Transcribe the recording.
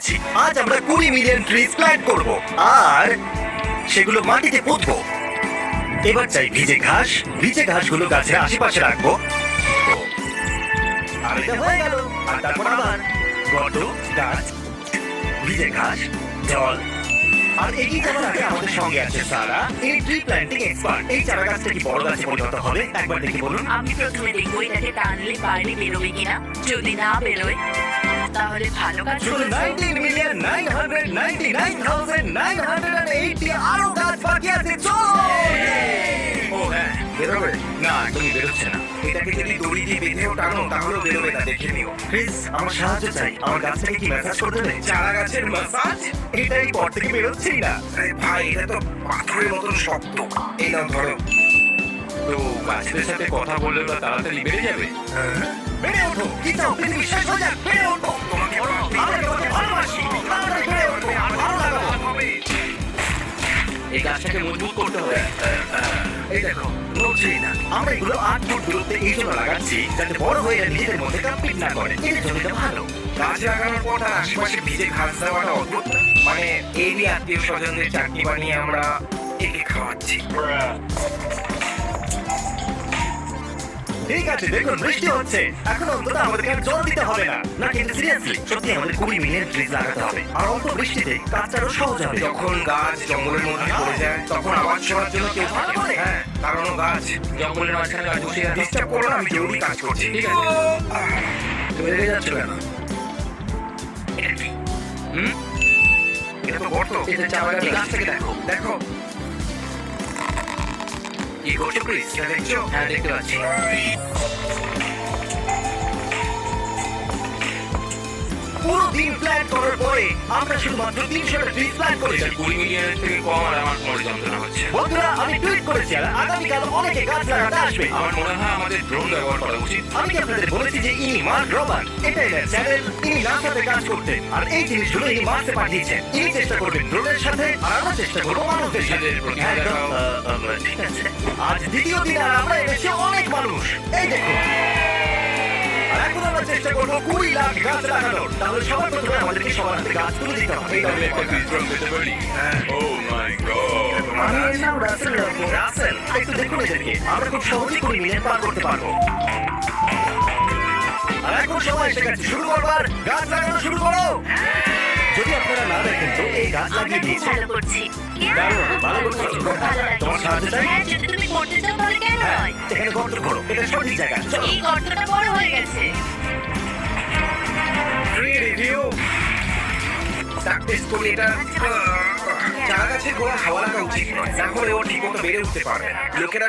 গেছি। আজ আমরা 20 মিলিয়ন ট্রিজ প্ল্যান্ট করব আর সেগুলো মাটিতে পুঁতবো। এবার চাই ভিজে ঘাস। ভিজে ঘাসগুলো গাছের আশেপাশে রাখবো। আর এটা হয়ে গেল। আর তারপর আবার গর্ত, গাছ, ভিজে ঘাস, জল। আর এগিয়ে যাওয়ার আগে আমাদের সঙ্গে আছে সারা, এই ট্রি প্ল্যান্টিং এক্সপার্ট। এই চারা গাছটা কি বড় গাছে পরিণত হবে একবার দেখি বলুন। আমি প্রথমে দেখবো এটাকে টানলে বাইরে বেরোবে কিনা। যদি না বেরোয় তাহলে ভালো কাজ শুধু করেছো। 19,999,980 আরো গাছ বাকি আছে। চলো। ও হ্যাঁ, বেরোবে না, তুমি বেরোচ্ছে না। এটাকে যদি দড়ি দিয়ে বেঁধেও টানো তাহলেও বেরোবে না, দেখে নিও। প্লিজ আমার সাহায্য চাই। আমার গাছটাকে কি ম্যাসাজ করতে দেবে? চারা গাছের মাসাজ? এটাই পর থেকে বেরোচ্ছেই না। আরে ভাই, এটা তো পাথরের মতন শক্ত। এই নাও ধরো। তো গাছেদের সাথে কথা বললে ওরা তাড়াতাড়ি বেড়ে যাবে। বেড়ে ওঠো। কি চাও? পৃথিবী শেষ হয়ে যাক। বেড়ে ওঠো। তোমাকে আমি তোমাকে ভালোবাসি। তাড়াতাড়ি বেড়ে ওঠো। আর ভালো লাগাবো। এই গাছটাকে মজবুত করতে হবে। এই দেখো, নড়ছেই না। আমরা এগুলো 8 ফুট দূরত্বে এই জন্য লাগাচ্ছি যাতে বড় হয়ে এরা নিজেদের মধ্যে কম্পিট না করে। এর জন্য এটা ভালো। গাছ লাগানোর পর তার আশেপাশে ভিজে ঘাস দেওয়াটা অদ্ভুত না? মানে এই নিয়ে আত্মীয় স্বজনদের চাটনি বানিয়ে আমরা একে খাওয়াচ্ছি। ঠিক আছে, দেখুন বৃষ্টি হচ্ছে। এখন অন্তত আমাদেরকে আর জল দিতে হবে না। না কিন্তু সিরিয়াসলি, সত্যি আমাদের 20 মিলিয়ন ট্রিজ লাগাতে হবে। আর অল্প বৃষ্টিতে কাজটা আরো সহজ হবে। যখন গাছ জঙ্গলের মধ্যে পড়ে যায় তখন আওয়াজ শোনার জন্য কেউ থাকে না। হ্যাঁ, কারণ ও গাছ। জঙ্গলের মাঝখানে গাছ বসে আছে। ডিস্টার্ব করো না, আমি জরুরি কাজ করছি। ঠিক আছে। তুমি রেগে যাচ্ছ কেন? এটা কি? এটা তো গর্ত। এটা চারা গাছ। এই গাছটাকে দেখো, দেখো। কি করছো প্লিজ? এটা দেখছো? হ্যাঁ, দেখতে পাচ্ছি। পুরো দিন প্ল্যান করার পরে আমরা শুধুমাত্র 300টা ট্রিজ প্ল্যান করেছি। 20 মিলিয়নের থেকে কম আর আমার কোমরে যন্ত্রণা হচ্ছে। বন্ধুরা, আমি টুইট করেছি আর আগামীকাল অনেকে গাছ লাগাতে আসবে। আমার মনে হয় আমাদের ড্রোন ব্যবহার করা উচিত। আমি কি আপনাদের বলেছি যে ইনি মার্ক রবার্ট, এটা এর চ্যানেল। ইনি নাসাতে কাজ করতেন আর এই জিনিসগুলো ইনি মার্সে পাঠিয়েছেন। ইনি চেষ্টা করবেন ড্রোনের সাথে আর আমরা চেষ্টা করবো মানুষদের সাথে। নিজেদের প্রতিভা একদম, দেখাও। ঠিক আছে। আজ দ্বিতীয় দিন আর আমরা এনেছি অনেক মানুষ। এই দেখুন। আর এখন আমরা চেষ্টা করবো 20 লাখ গাছ লাগানোর। তাহলে সবার প্রথমে আমাদেরকে সবার হাতে গাছ তুলে দিতে হবে। তাহলে একটা বীজ ড্রোন পেতে পারি? Oh my God! আমি এর নাম রাসেল রাখবো। রাসেল, একটু দেখুন এদেরকে। আমরা খুব সহজেই 20 মিলিয়ন পার করতে পারবো। আর এখন সময় এসে গেছে শুরু করবার। গাছ লাগানো শুরু করো। যদি আপনারা না দেখেন তো এই গাছ আমরা লাগিয়ে খুব দিয়েছে। ভালো করছি। দারুণ, ভালো করছো। খুব ভালো লাগছে। তোমার সাহায্য চাই? হ্যাঁ, যদি তুমি করতে চাও তাহলে কেন হ্যাঁ, নয়? এখানে গর্ত করো। এটা সঠিক জায়গা। চলো। এই গর্তটা বড় হয়ে গেছে। রিভিউ প্র্যাকটিস করলে এটা চারা গাছের গোড়া হাওয়া লাগা উচিত নয়, না হলে ও ঠিক মতো বেড়ে উঠতে পারে। লোকেরা